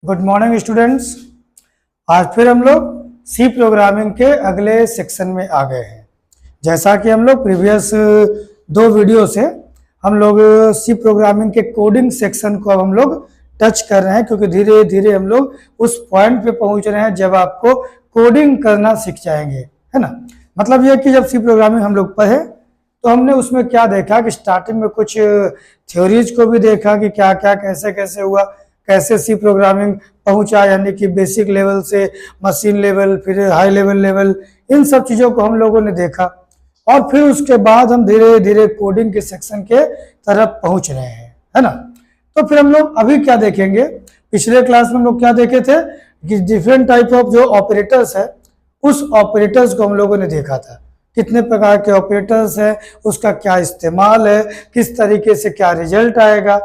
Good morning students. आज फिर हम लोग सी प्रोग्रामिंग के अगले सेक्शन में आ गए हैं। जैसा कि हम लोग प्रीवियस दो वीडियो से हम लोग सी प्रोग्रामिंग के कोडिंग सेक्शन को अब हम लोग टच कर रहे हैं, क्योंकि धीरे धीरे हम लोग उस पॉइंट पे पहुंच रहे हैं जब आपको कोडिंग करना सीख जाएंगे, है ना। मतलब यह कि जब सी प्रोग्रामिंग हम लोग पढ़े तो हमने उसमें क्या देखा कि स्टार्टिंग में कुछ थ्योरीज को भी देखा कि क्या क्या कैसे कैसे हुआ, कैसे सी प्रोग्रामिंग पहुंचा, यानी कि बेसिक लेवल से मशीन लेवल, फिर हाई लेवल, इन सब चीज़ों को हम लोगों ने देखा। और फिर उसके बाद हम धीरे धीरे कोडिंग के सेक्शन के तरफ पहुंच रहे हैं, है ना। तो फिर हम लोग अभी क्या देखेंगे, पिछले क्लास में हम लोग क्या देखे थे कि डिफरेंट टाइप ऑफ जो ऑपरेटर्स है उस ऑपरेटर्स को हम लोगों ने देखा था। कितने प्रकार के ऑपरेटर्स है, उसका क्या इस्तेमाल है, किस तरीके से क्या रिजल्ट आएगा।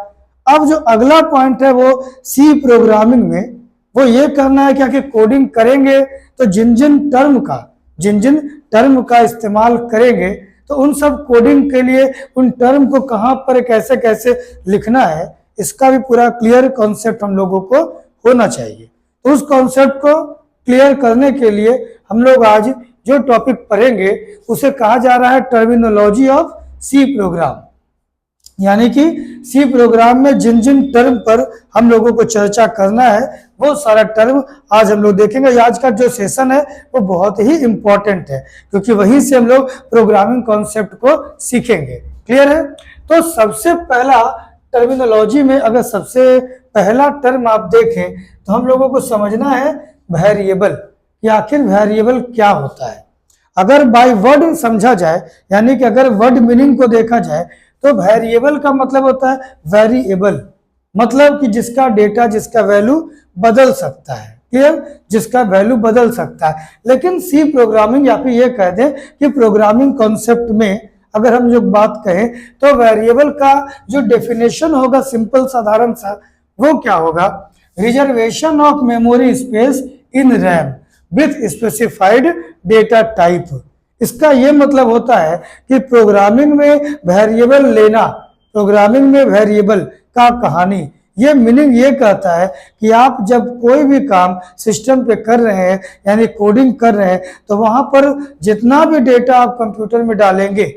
अब जो अगला पॉइंट है वो सी प्रोग्रामिंग में वो ये करना है क्या कि कोडिंग करेंगे तो जिन जिन टर्म का इस्तेमाल करेंगे तो उन सब कोडिंग के लिए उन टर्म को कहाँ पर कैसे कैसे लिखना है, इसका भी पूरा क्लियर कॉन्सेप्ट हम लोगों को होना चाहिए। तो उस कॉन्सेप्ट को क्लियर करने के लिए हम लोग आज जो टॉपिक पढ़ेंगे उसे कहा जा रहा है टर्मिनोलॉजी ऑफ सी प्रोग्राम, यानी कि सी प्रोग्राम में जिन जिन टर्म पर हम लोगों को चर्चा करना है वो सारा टर्म आज हम लोग देखेंगे। आज का जो सेशन है वो बहुत ही इंपॉर्टेंट है, क्योंकि वहीं से हम लोग प्रोग्रामिंग कॉन्सेप्ट को सीखेंगे। क्लियर है। तो सबसे पहला टर्मिनोलॉजी में अगर सबसे पहला टर्म आप देखें तो हम लोगों को समझना है वेरिएबल, कि आखिर वेरिएबल क्या होता है। अगर बाय वर्ड समझा जाए, यानी कि अगर वर्ड मीनिंग को देखा जाए तो वेरिएबल का मतलब होता है वेरिएबल, मतलब कि जिसका डेटा, जिसका वैल्यू बदल सकता है। क्लियर, जिसका वैल्यू बदल सकता है। लेकिन सी प्रोग्रामिंग या फिर ये कह दें कि प्रोग्रामिंग कॉन्सेप्ट में अगर हम जो बात कहें तो वेरिएबल का जो डेफिनेशन होगा सिंपल साधारण सा, वो क्या होगा, reservation of memory space in RAM with specified data type. इसका ये मतलब होता है कि प्रोग्रामिंग में वेरिएबल लेना, प्रोग्रामिंग में वेरिएबल का कहानी, ये मीनिंग ये कहता है कि आप जब कोई भी काम सिस्टम पे कर रहे हैं, यानी कोडिंग कर रहे हैं, तो वहां पर जितना भी डेटा आप कंप्यूटर में डालेंगे,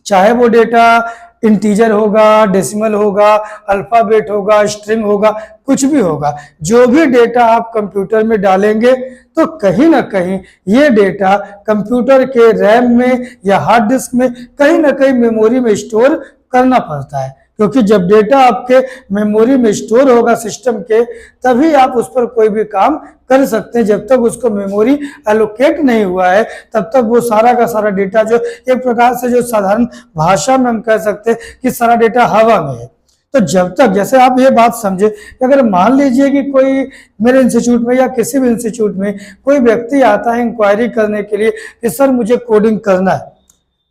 चाहे वो डेटा इंटीजर होगा, डेसिमल होगा, अल्फाबेट होगा, स्ट्रिंग होगा, कुछ भी होगा, जो भी डेटा आप कंप्यूटर में डालेंगे तो कहीं ना कहीं ये डेटा कंप्यूटर के रैम में या हार्ड डिस्क में कहीं ना कहीं मेमोरी में स्टोर करना पड़ता है। क्योंकि जब डेटा आपके मेमोरी में स्टोर होगा सिस्टम के, तभी आप उस पर कोई भी काम कर सकते हैं। जब तक उसको मेमोरी एलोकेट नहीं हुआ है तब तक वो सारा का सारा डेटा, जो एक प्रकार से जो साधारण भाषा में हम कह सकते हैं कि सारा डेटा हवा में है। तो जब तक, जैसे आप ये बात समझे कि अगर मान लीजिए कि कोई मेरे इंस्टीट्यूट में या किसी भी इंस्टीट्यूट में कोई व्यक्ति आता है इंक्वायरी करने के लिए कि सर मुझे कोडिंग करना है,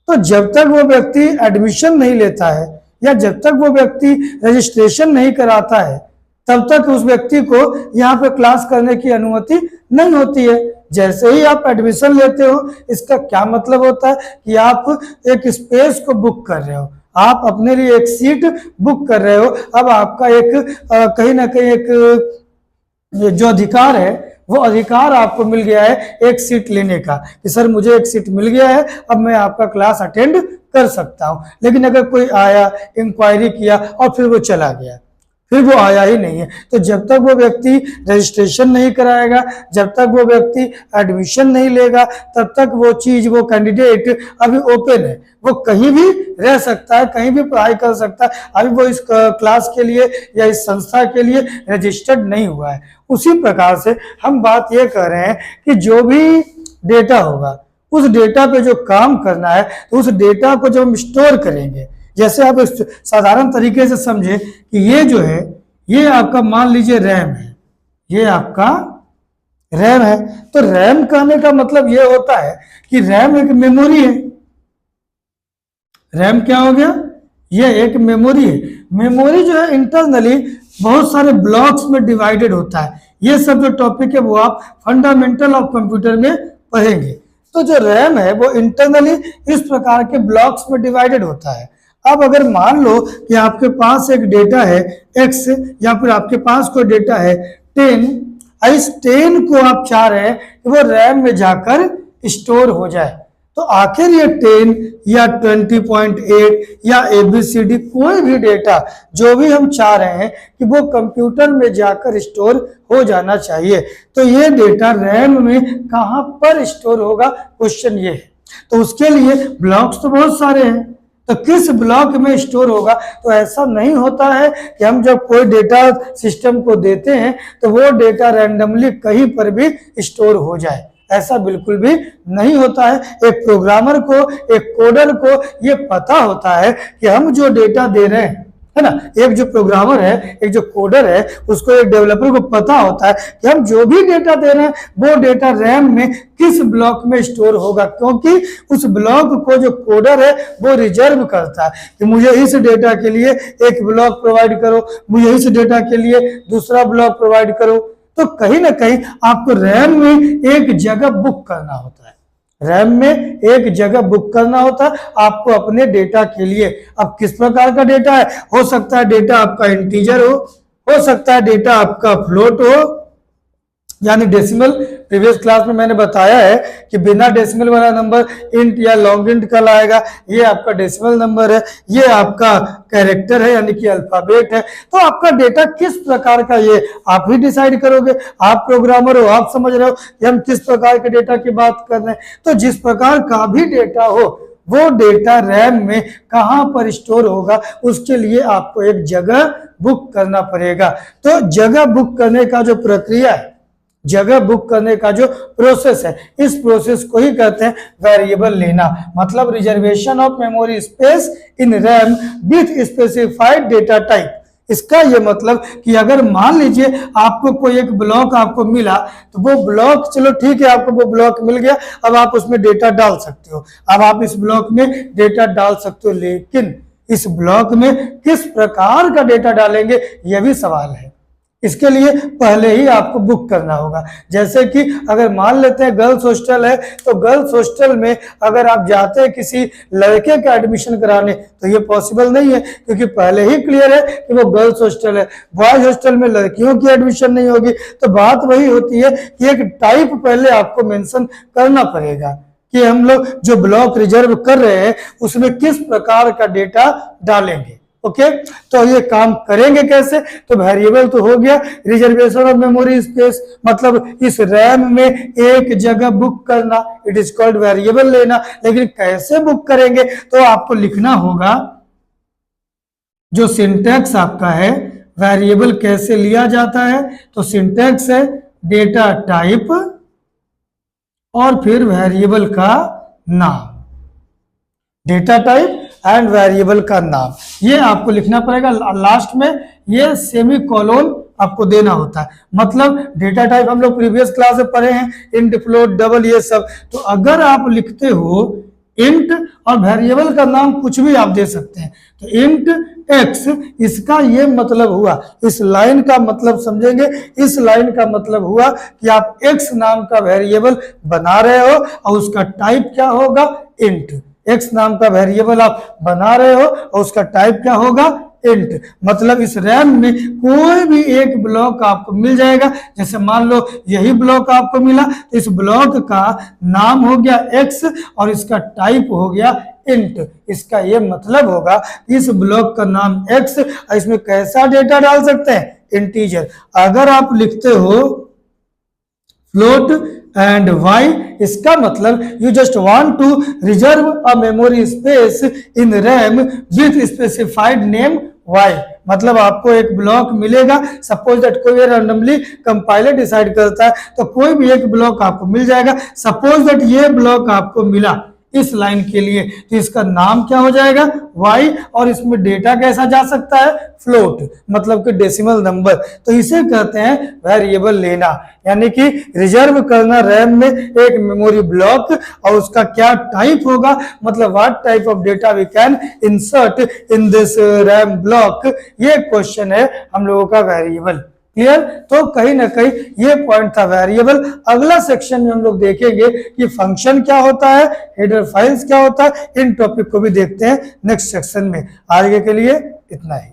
तो जब तक वो व्यक्ति एडमिशन नहीं लेता है या जब तक वो व्यक्ति रजिस्ट्रेशन नहीं कराता है तब तक उस व्यक्ति को यहाँ पे क्लास करने की अनुमति नहीं होती है। जैसे ही आप एडमिशन लेते हो, इसका क्या मतलब होता है कि आप एक स्पेस को बुक कर रहे हो, आप अपने लिए एक सीट बुक कर रहे हो। अब आपका एक कहीं ना कहीं एक जो अधिकार है वो अधिकार आपको मिल गया है एक सीट लेने का, कि सर मुझे एक सीट मिल गया है, अब मैं आपका क्लास अटेंड कर सकता हूं। लेकिन अगर कोई आया, इंक्वायरी किया और फिर वो चला गया, फिर वो आया ही नहीं है, तो जब तक वो व्यक्ति रजिस्ट्रेशन नहीं कराएगा, जब तक वो व्यक्ति एडमिशन नहीं लेगा, तब तक वो चीज, वो कैंडिडेट अभी ओपन है, वो कहीं भी रह सकता है, कहीं भी पढ़ाई कर सकता है। अभी वो इस क्लास के लिए या इस संस्था के लिए रजिस्टर्ड नहीं हुआ है। उसी प्रकार से हम बात ये कर रहे हैं कि जो भी डेटा होगा उस डेटा पे जो काम करना है, तो उस डेटा को जब हम स्टोर करेंगे, जैसे आप साधारण तरीके से समझे कि ये जो है ये आपका मान लीजिए रैम है, ये आपका रैम है। तो रैम कहने का मतलब ये होता है कि रैम एक मेमोरी है। रैम क्या हो गया, ये एक मेमोरी है। मेमोरी जो है इंटरनली बहुत सारे ब्लॉक्स में डिवाइडेड होता है। ये सब जो टॉपिक है वो आप फंडामेंटल ऑफ कंप्यूटर में पढ़ेंगे। तो जो रैम है वो इंटरनली इस प्रकार के ब्लॉक्स में डिवाइडेड होता है। अब अगर मान लो कि आपके पास एक डेटा है x, या फिर आपके पास कोई डेटा है 10, इस 10 को आप चाह रहे हैं कि वो रैम में जाकर स्टोर हो जाए। तो आखिर ये 10 या 20.8 या ABCD कोई भी डेटा जो भी हम चाह रहे हैं कि वो कंप्यूटर में जाकर स्टोर हो जाना चाहिए, तो ये डेटा रैम में कहाँ पर स्टोर होगा, क्वेश्चन ये है। तो उसके लिए ब्लॉक्स तो बहुत सारे हैं, तो किस ब्लॉक में स्टोर होगा। तो ऐसा नहीं होता है कि हम जब कोई डेटा सिस्टम को देते हैं तो वो डेटा रैंडमली कहीं पर भी स्टोर हो जाए, ऐसा बिल्कुल भी नहीं होता है। एक प्रोग्रामर को, एक कोडर को ये पता होता है कि हम जो डेटा दे रहे हैं, है ना, एक जो प्रोग्रामर है, एक जो कोडर है, उसको, एक डेवलपर को पता होता है कि हम जो भी डेटा दे रहे हैं वो डेटा रैम में किस ब्लॉक में स्टोर होगा, क्योंकि उस ब्लॉक को जो कोडर है वो रिजर्व करता है कि मुझे इस डेटा के लिए एक ब्लॉक प्रोवाइड करो, मुझे इस डेटा के लिए दूसरा ब्लॉक प्रोवाइड करो। तो कहीं ना कहीं आपको रैम में एक जगह बुक करना होता है, रैम में एक जगह बुक करना होता है आपको अपने डेटा के लिए। अब किस प्रकार का डेटा है, हो सकता है डेटा आपका इंटीजर हो सकता है डेटा आपका फ्लोट हो, यानी डेसिमल। प्रीवियस क्लास में मैंने बताया है कि बिना डेसिमल वाला नंबर इंट या लॉन्ग इंट कहलाएगा, ये आपका डेसिमल नंबर है, ये आपका कैरेक्टर है यानी कि अल्फाबेट है। तो आपका डेटा किस प्रकार का, ये आप ही डिसाइड करोगे, आप प्रोग्रामर हो, आप समझ रहे हो कि हम किस प्रकार के डेटा की बात कर रहे हैं। तो जिस प्रकार का भी डेटा हो वो डेटा रैम में कहां पर स्टोर होगा, उसके लिए आपको एक जगह बुक करना पड़ेगा। तो जगह बुक करने का जो प्रक्रिया है, जगह बुक करने का जो प्रोसेस है, इस प्रोसेस को ही कहते हैं वेरिएबल लेना, मतलब reservation of memory space in RAM with specified data type. इसका ये मतलब कि अगर मान लीजिए आपको कोई एक ब्लॉक आपको मिला, तो वो ब्लॉक, चलो ठीक है, आपको वो ब्लॉक मिल गया, अब आप उसमें डेटा डाल सकते हो, अब आप इस ब्लॉक में डेटा डाल सकते हो, लेकिन इस ब्लॉक में किस प्रकार का डेटा डालेंगे यह भी सवाल है। इसके लिए पहले ही आपको बुक करना होगा। जैसे कि अगर मान लेते हैं गर्ल्स हॉस्टल है, तो गर्ल्स हॉस्टल में अगर आप जाते हैं किसी लड़के का एडमिशन कराने, तो ये पॉसिबल नहीं है, क्योंकि पहले ही क्लियर है कि वो गर्ल्स हॉस्टल है। बॉयज हॉस्टल में लड़कियों की एडमिशन नहीं होगी। तो बात वही होती है कि एक टाइप पहले आपको मेंशन करना पड़ेगा कि हम लोग जो ब्लॉक रिजर्व कर रहे हैं उसमें किस प्रकार का डेटा डालेंगे। ओके, तो ये काम करेंगे कैसे, तो वेरिएबल तो हो गया, रिजर्वेशन ऑफ मेमोरी स्पेस मतलब इस रैम में एक जगह बुक करना, इट इज कॉल्ड वेरिएबल लेना। लेकिन कैसे बुक करेंगे, तो आपको लिखना होगा जो सिंटैक्स आपका है, वेरिएबल कैसे लिया जाता है, तो सिंटैक्स है डेटा टाइप और फिर वेरिएबल का नाम, डेटा टाइप एंड वेरिएबल का नाम, ये आपको लिखना पड़ेगा। लास्ट में ये सेमी कोलोन आपको देना होता है। मतलब डेटा टाइप हम लोग प्रीवियस क्लास में पढ़े हैं, इंट, फ्लोट, डबल, ये सब। तो अगर आप लिखते हो इंट और वेरिएबल का नाम कुछ भी आप दे सकते हैं, तो इंट एक्स, इसका ये मतलब हुआ, इस लाइन का मतलब समझेंगे, इस लाइन का मतलब हुआ कि आप एक्स नाम का वेरिएबल बना रहे हो और उसका टाइप क्या होगा, इंट। एक्स नाम का वेरिएबल आप बना रहे हो और उसका टाइप क्या होगा, इंट। मतलब इस रैम में कोई भी एक ब्लॉक आपको मिल जाएगा, जैसे मान लो यही ब्लॉक आपको मिला, तो इस ब्लॉक का नाम हो गया एक्स और इसका टाइप हो गया इंट। इसका ये मतलब होगा इस ब्लॉक का नाम एक्स, इसमें कैसा डेटा डाल सकते हैं, इंटीजर। अगर आप लिखते हो फ्लोट एंड वाई, इसका मतलब you just want to reserve a memory space in RAM with specified name Y. मतलब आपको एक ब्लॉक मिलेगा, सपोज दैट कोई रैंडमली कंपाइलर डिसाइड करता है, तो कोई भी एक ब्लॉक आपको मिल जाएगा। सपोज दैट ये ब्लॉक आपको मिला इस लाइन के लिए, तो इसका नाम क्या हो जाएगा, y, और इसमें डेटा कैसा जा सकता है, फ्लोट, मतलब कि डेसिमल नंबर। तो इसे कहते हैं वेरिएबल लेना, यानी कि रिजर्व करना रैम में एक मेमोरी ब्लॉक और उसका क्या टाइप होगा, मतलब what type of data we can insert in this RAM block. ये क्वेश्चन है हम लोगों का वेरिएबल। क्लियर, तो कहीं ना कहीं ये पॉइंट था वेरिएबल। अगला सेक्शन में हम लोग देखेंगे कि फंक्शन क्या होता है, हेडर फाइल्स क्या होता है, इन टॉपिक को भी देखते हैं नेक्स्ट सेक्शन में। आगे के लिए इतना ही।